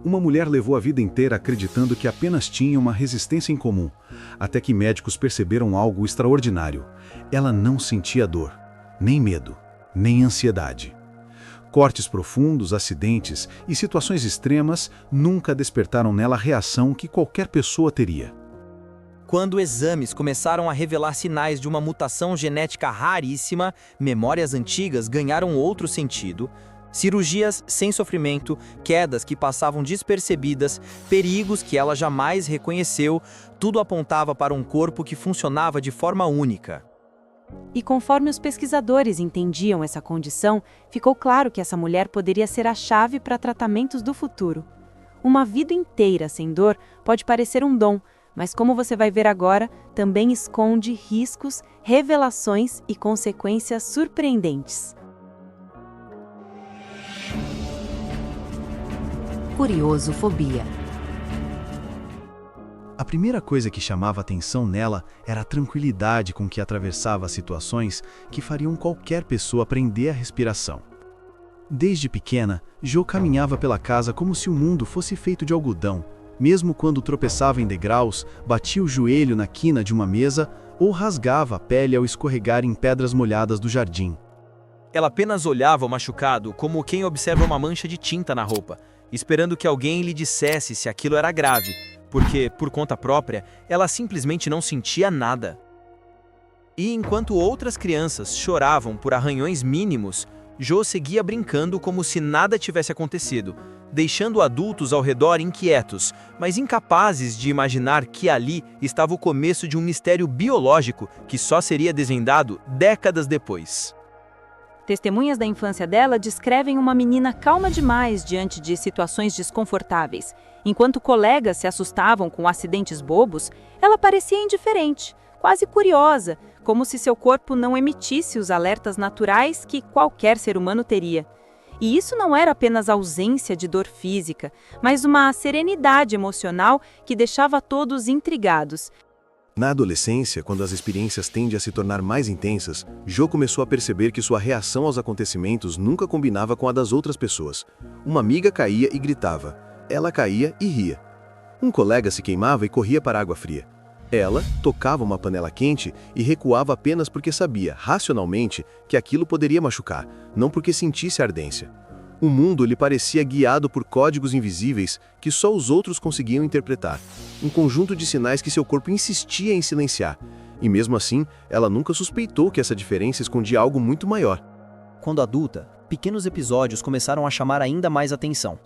Uma mulher levou a vida inteira acreditando que apenas tinha uma resistência em comum, até que médicos perceberam algo extraordinário. Ela não sentia dor, nem medo, nem ansiedade. Cortes profundos, acidentes e situações extremas nunca despertaram nela a reação que qualquer pessoa teria. Quando exames começaram a revelar sinais de uma mutação genética raríssima, memórias antigas ganharam outro sentido. Cirurgias sem sofrimento, quedas que passavam despercebidas, perigos que ela jamais reconheceu, tudo apontava para um corpo que funcionava de forma única. E conforme os pesquisadores entendiam essa condição, ficou claro que essa mulher poderia ser a chave para tratamentos do futuro. Uma vida inteira sem dor pode parecer um dom, mas como você vai ver agora, também esconde riscos, revelações e consequências surpreendentes. Curiosofobia. A primeira coisa que chamava atenção nela era a tranquilidade com que atravessava situações que fariam qualquer pessoa prender a respiração. Desde pequena, Jo caminhava pela casa como se o mundo fosse feito de algodão, mesmo quando tropeçava em degraus, batia o joelho na quina de uma mesa ou rasgava a pele ao escorregar em pedras molhadas do jardim. Ela apenas olhava o machucado como quem observa uma mancha de tinta na roupa, esperando que alguém lhe dissesse se aquilo era grave, porque, por conta própria, ela simplesmente não sentia nada. E enquanto outras crianças choravam por arranhões mínimos, Jo seguia brincando como se nada tivesse acontecido, deixando adultos ao redor inquietos, mas incapazes de imaginar que ali estava o começo de um mistério biológico que só seria desvendado décadas depois. Testemunhas da infância dela descrevem uma menina calma demais diante de situações desconfortáveis. Enquanto colegas se assustavam com acidentes bobos, ela parecia indiferente, quase curiosa, como se seu corpo não emitisse os alertas naturais que qualquer ser humano teria. E isso não era apenas ausência de dor física, mas uma serenidade emocional que deixava todos intrigados. Na adolescência, quando as experiências tendem a se tornar mais intensas, Jo começou a perceber que sua reação aos acontecimentos nunca combinava com a das outras pessoas. Uma amiga caía e gritava. Ela caía e ria. Um colega se queimava e corria para a água fria. Ela tocava uma panela quente e recuava apenas porque sabia, racionalmente, que aquilo poderia machucar, não porque sentisse ardência. O mundo lhe parecia guiado por códigos invisíveis que só os outros conseguiam interpretar. Um conjunto de sinais que seu corpo insistia em silenciar. E mesmo assim, ela nunca suspeitou que essa diferença escondia algo muito maior. Quando adulta, pequenos episódios começaram a chamar ainda mais atenção.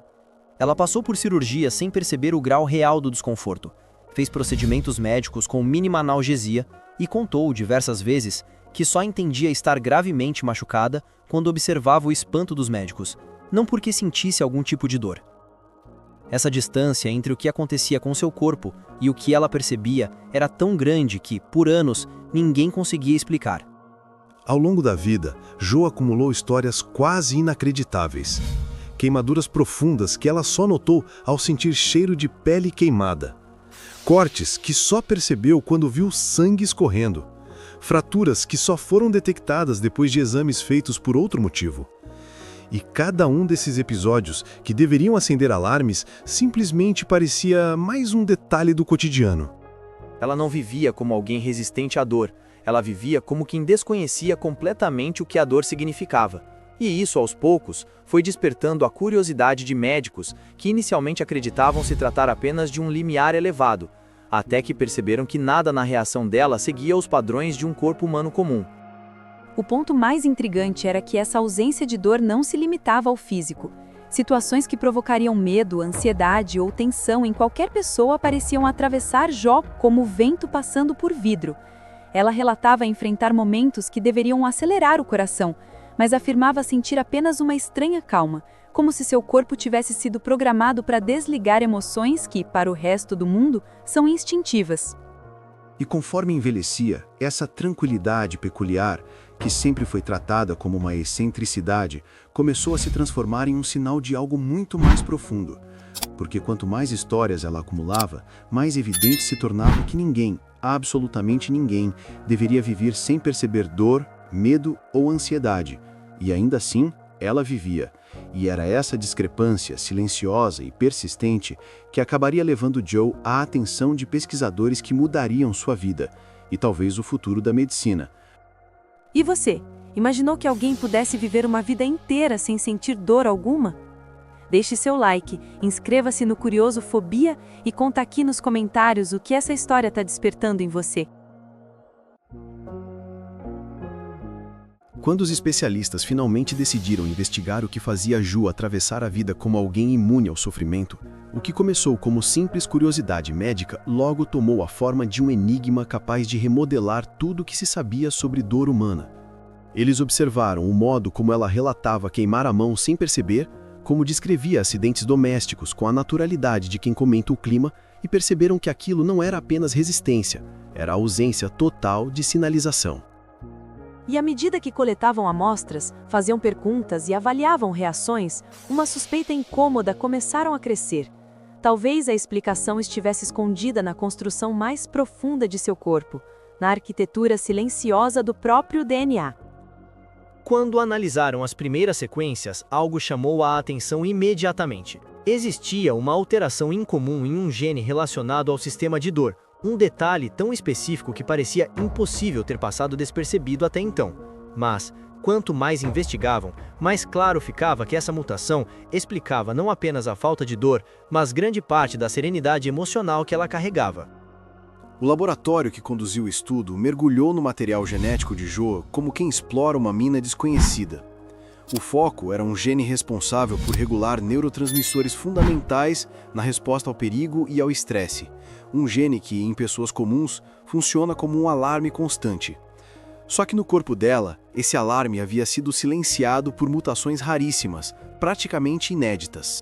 Ela passou por cirurgia sem perceber o grau real do desconforto. Fez procedimentos médicos com mínima analgesia e contou diversas vezes que só entendia estar gravemente machucada quando observava o espanto dos médicos, não porque sentisse algum tipo de dor. Essa distância entre o que acontecia com seu corpo e o que ela percebia era tão grande que, por anos, ninguém conseguia explicar. Ao longo da vida, Jo acumulou histórias quase inacreditáveis. Queimaduras profundas que ela só notou ao sentir cheiro de pele queimada. Cortes que só percebeu quando viu sangue escorrendo. Fraturas que só foram detectadas depois de exames feitos por outro motivo. E cada um desses episódios, que deveriam acender alarmes, simplesmente parecia mais um detalhe do cotidiano. Ela não vivia como alguém resistente à dor, ela vivia como quem desconhecia completamente o que a dor significava. E isso, aos poucos, foi despertando a curiosidade de médicos que inicialmente acreditavam se tratar apenas de um limiar elevado, até que perceberam que nada na reação dela seguia os padrões de um corpo humano comum. O ponto mais intrigante era que essa ausência de dor não se limitava ao físico. Situações que provocariam medo, ansiedade ou tensão em qualquer pessoa pareciam atravessar Jo como o vento passando por vidro. Ela relatava enfrentar momentos que deveriam acelerar o coração, mas afirmava sentir apenas uma estranha calma, como se seu corpo tivesse sido programado para desligar emoções que, para o resto do mundo, são instintivas. E conforme envelhecia, essa tranquilidade peculiar, que sempre foi tratada como uma excentricidade, começou a se transformar em um sinal de algo muito mais profundo. Porque quanto mais histórias ela acumulava, mais evidente se tornava que ninguém, absolutamente ninguém, deveria viver sem perceber dor, medo ou ansiedade. E ainda assim, ela vivia. E era essa discrepância, silenciosa e persistente, que acabaria levando Joe à atenção de pesquisadores que mudariam sua vida, e talvez o futuro da medicina. E você? Imaginou que alguém pudesse viver uma vida inteira sem sentir dor alguma? Deixe seu like, inscreva-se no Curioso Fobia e conta aqui nos comentários o que essa história está despertando em você. Quando os especialistas finalmente decidiram investigar o que fazia Ju atravessar a vida como alguém imune ao sofrimento, o que começou como simples curiosidade médica logo tomou a forma de um enigma capaz de remodelar tudo o que se sabia sobre dor humana. Eles observaram o modo como ela relatava queimar a mão sem perceber, como descrevia acidentes domésticos com a naturalidade de quem comenta o clima, e perceberam que aquilo não era apenas resistência, era a ausência total de sinalização. E à medida que coletavam amostras, faziam perguntas e avaliavam reações, uma suspeita incômoda começaram a crescer. Talvez a explicação estivesse escondida na construção mais profunda de seu corpo, na arquitetura silenciosa do próprio DNA. Quando analisaram as primeiras sequências, algo chamou a atenção imediatamente. Existia uma alteração incomum em um gene relacionado ao sistema de dor, um detalhe tão específico que parecia impossível ter passado despercebido até então. Mas, quanto mais investigavam, mais claro ficava que essa mutação explicava não apenas a falta de dor, mas grande parte da serenidade emocional que ela carregava. O laboratório que conduziu o estudo mergulhou no material genético de Jo como quem explora uma mina desconhecida. O foco era um gene responsável por regular neurotransmissores fundamentais na resposta ao perigo e ao estresse. Um gene que, em pessoas comuns, funciona como um alarme constante. Só que no corpo dela, esse alarme havia sido silenciado por mutações raríssimas, praticamente inéditas.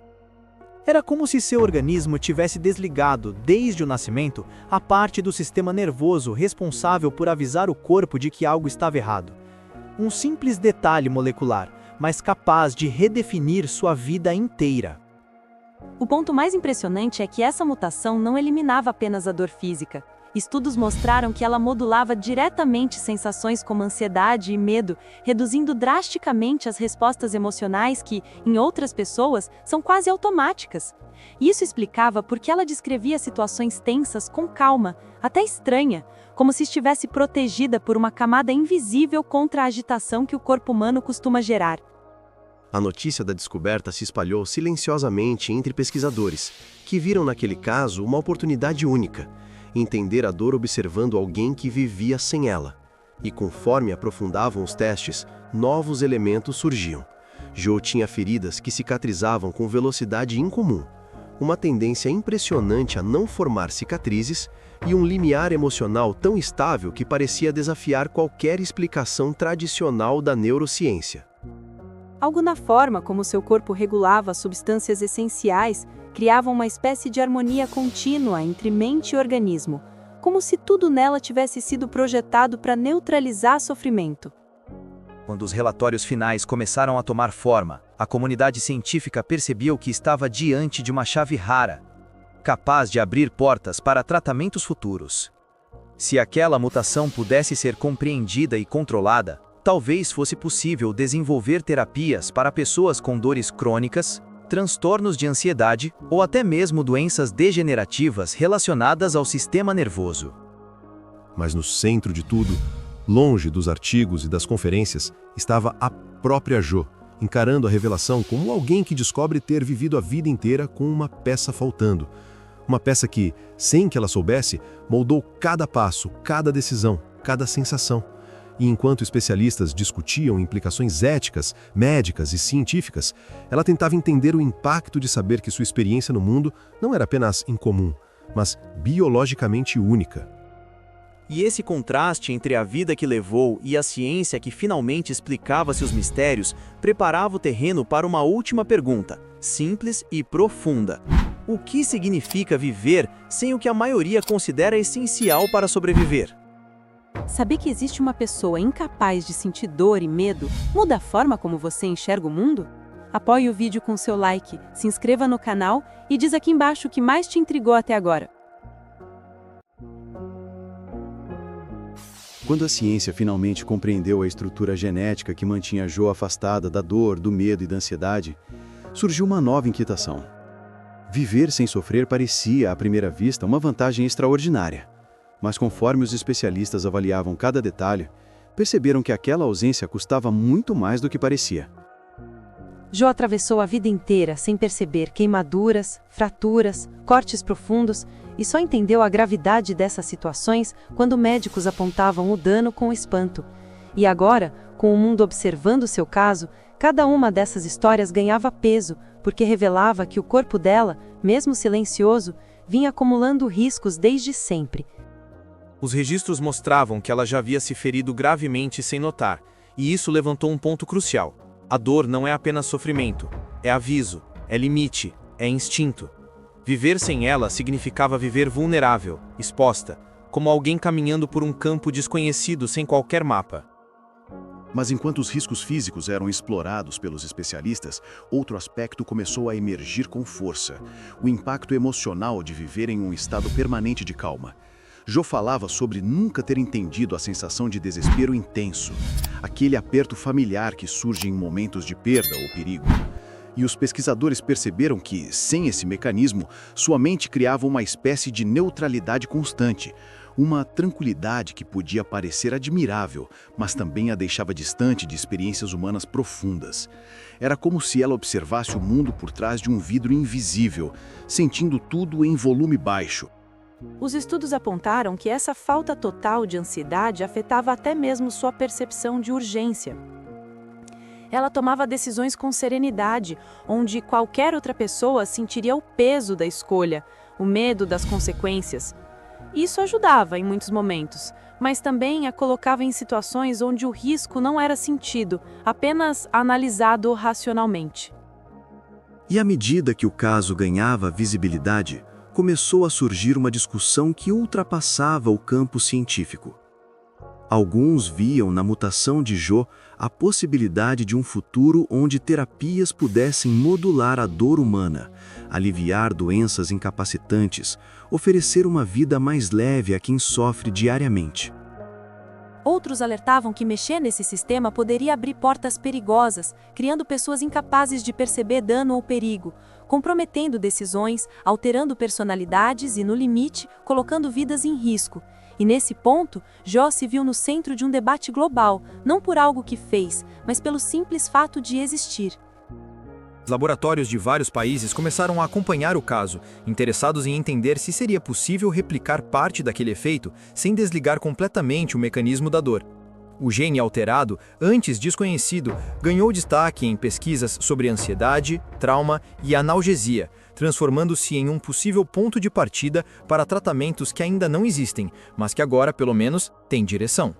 Era como se seu organismo tivesse desligado, desde o nascimento, a parte do sistema nervoso responsável por avisar o corpo de que algo estava errado. Um simples detalhe molecular, mas capaz de redefinir sua vida inteira. O ponto mais impressionante é que essa mutação não eliminava apenas a dor física. Estudos mostraram que ela modulava diretamente sensações como ansiedade e medo, reduzindo drasticamente as respostas emocionais que, em outras pessoas, são quase automáticas. Isso explicava por que ela descrevia situações tensas com calma, até estranha, como se estivesse protegida por uma camada invisível contra a agitação que o corpo humano costuma gerar. A notícia da descoberta se espalhou silenciosamente entre pesquisadores, que viram naquele caso uma oportunidade única: entender a dor observando alguém que vivia sem ela. E conforme aprofundavam os testes, novos elementos surgiam. Jo tinha feridas que cicatrizavam com velocidade incomum, uma tendência impressionante a não formar cicatrizes e um limiar emocional tão estável que parecia desafiar qualquer explicação tradicional da neurociência. Algo na forma como seu corpo regulava substâncias essenciais criava uma espécie de harmonia contínua entre mente e organismo, como se tudo nela tivesse sido projetado para neutralizar sofrimento. Quando os relatórios finais começaram a tomar forma, a comunidade científica percebeu que estava diante de uma chave rara, capaz de abrir portas para tratamentos futuros. Se aquela mutação pudesse ser compreendida e controlada, talvez fosse possível desenvolver terapias para pessoas com dores crônicas, transtornos de ansiedade ou até mesmo doenças degenerativas relacionadas ao sistema nervoso. Mas no centro de tudo, longe dos artigos e das conferências, estava a própria Jo, encarando a revelação como alguém que descobre ter vivido a vida inteira com uma peça faltando. Uma peça que, sem que ela soubesse, moldou cada passo, cada decisão, cada sensação. E enquanto especialistas discutiam implicações éticas, médicas e científicas, ela tentava entender o impacto de saber que sua experiência no mundo não era apenas incomum, mas biologicamente única. E esse contraste entre a vida que levou e a ciência que finalmente explicava seus mistérios preparava o terreno para uma última pergunta, simples e profunda. O que significa viver sem o que a maioria considera essencial para sobreviver? Saber que existe uma pessoa incapaz de sentir dor e medo muda a forma como você enxerga o mundo? Apoie o vídeo com seu like, se inscreva no canal e diz aqui embaixo o que mais te intrigou até agora. Quando a ciência finalmente compreendeu a estrutura genética que mantinha Jo afastada da dor, do medo e da ansiedade, surgiu uma nova inquietação. Viver sem sofrer parecia, à primeira vista, uma vantagem extraordinária. Mas conforme os especialistas avaliavam cada detalhe, perceberam que aquela ausência custava muito mais do que parecia. Jo atravessou a vida inteira sem perceber queimaduras, fraturas, cortes profundos e só entendeu a gravidade dessas situações quando médicos apontavam o dano com espanto. E agora, com o mundo observando seu caso, cada uma dessas histórias ganhava peso, porque revelava que o corpo dela, mesmo silencioso, vinha acumulando riscos desde sempre. Os registros mostravam que ela já havia se ferido gravemente sem notar, e isso levantou um ponto crucial. A dor não é apenas sofrimento, é aviso, é limite, é instinto. Viver sem ela significava viver vulnerável, exposta, como alguém caminhando por um campo desconhecido sem qualquer mapa. Mas enquanto os riscos físicos eram explorados pelos especialistas, outro aspecto começou a emergir com força: o impacto emocional de viver em um estado permanente de calma. Jo falava sobre nunca ter entendido a sensação de desespero intenso, aquele aperto familiar que surge em momentos de perda ou perigo. E os pesquisadores perceberam que, sem esse mecanismo, sua mente criava uma espécie de neutralidade constante, uma tranquilidade que podia parecer admirável, mas também a deixava distante de experiências humanas profundas. Era como se ela observasse o mundo por trás de um vidro invisível, sentindo tudo em volume baixo. Os estudos apontaram que essa falta total de ansiedade afetava até mesmo sua percepção de urgência. Ela tomava decisões com serenidade, onde qualquer outra pessoa sentiria o peso da escolha, o medo das consequências. Isso ajudava em muitos momentos, mas também a colocava em situações onde o risco não era sentido, apenas analisado racionalmente. E à medida que o caso ganhava visibilidade, começou a surgir uma discussão que ultrapassava o campo científico. Alguns viam na mutação de Jo a possibilidade de um futuro onde terapias pudessem modular a dor humana, aliviar doenças incapacitantes, oferecer uma vida mais leve a quem sofre diariamente. Outros alertavam que mexer nesse sistema poderia abrir portas perigosas, criando pessoas incapazes de perceber dano ou perigo, comprometendo decisões, alterando personalidades e, no limite, colocando vidas em risco. E nesse ponto, Jo se viu no centro de um debate global, não por algo que fez, mas pelo simples fato de existir. Laboratórios de vários países começaram a acompanhar o caso, interessados em entender se seria possível replicar parte daquele efeito sem desligar completamente o mecanismo da dor. O gene alterado, antes desconhecido, ganhou destaque em pesquisas sobre ansiedade, trauma e analgesia, transformando-se em um possível ponto de partida para tratamentos que ainda não existem, mas que agora, pelo menos, têm direção.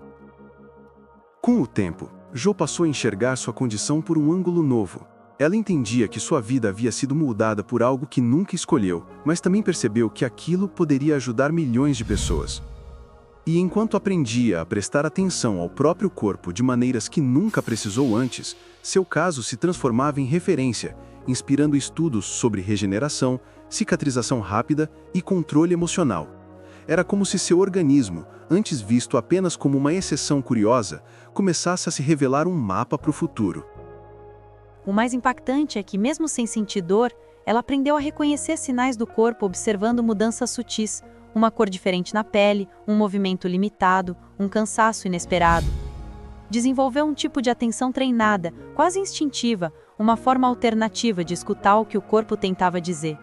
Com o tempo, Jo passou a enxergar sua condição por um ângulo novo. Ela entendia que sua vida havia sido moldada por algo que nunca escolheu, mas também percebeu que aquilo poderia ajudar milhões de pessoas. E enquanto aprendia a prestar atenção ao próprio corpo de maneiras que nunca precisou antes, seu caso se transformava em referência, inspirando estudos sobre regeneração, cicatrização rápida e controle emocional. Era como se seu organismo, antes visto apenas como uma exceção curiosa, começasse a se revelar um mapa para o futuro. O mais impactante é que, mesmo sem sentir dor, ela aprendeu a reconhecer sinais do corpo observando mudanças sutis, uma cor diferente na pele, um movimento limitado, um cansaço inesperado. Desenvolveu um tipo de atenção treinada, quase instintiva, uma forma alternativa de escutar o que o corpo tentava dizer.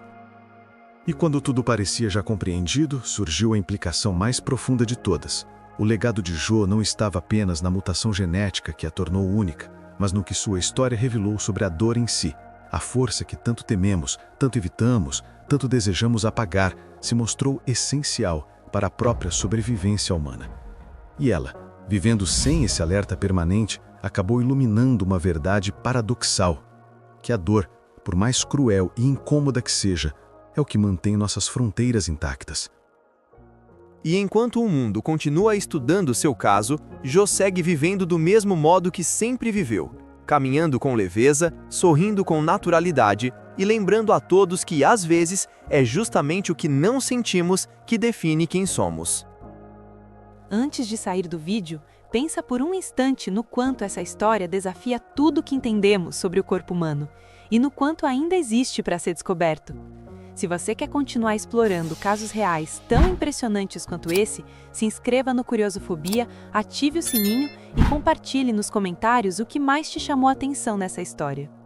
E quando tudo parecia já compreendido, surgiu a implicação mais profunda de todas. O legado de Jo não estava apenas na mutação genética que a tornou única, mas no que sua história revelou sobre a dor em si. A força que tanto tememos, tanto evitamos, tanto desejamos apagar, se mostrou essencial para a própria sobrevivência humana. E ela, vivendo sem esse alerta permanente, acabou iluminando uma verdade paradoxal, que a dor, por mais cruel e incômoda que seja, é o que mantém nossas fronteiras intactas. E enquanto o mundo continua estudando seu caso, Jo segue vivendo do mesmo modo que sempre viveu, caminhando com leveza, sorrindo com naturalidade e lembrando a todos que, às vezes, é justamente o que não sentimos que define quem somos. Antes de sair do vídeo, pensa por um instante no quanto essa história desafia tudo que entendemos sobre o corpo humano. e no quanto ainda existe para ser descoberto. Se você quer continuar explorando casos reais tão impressionantes quanto esse, se inscreva no Curiosofobia, ative o sininho e compartilhe nos comentários o que mais te chamou a atenção nessa história.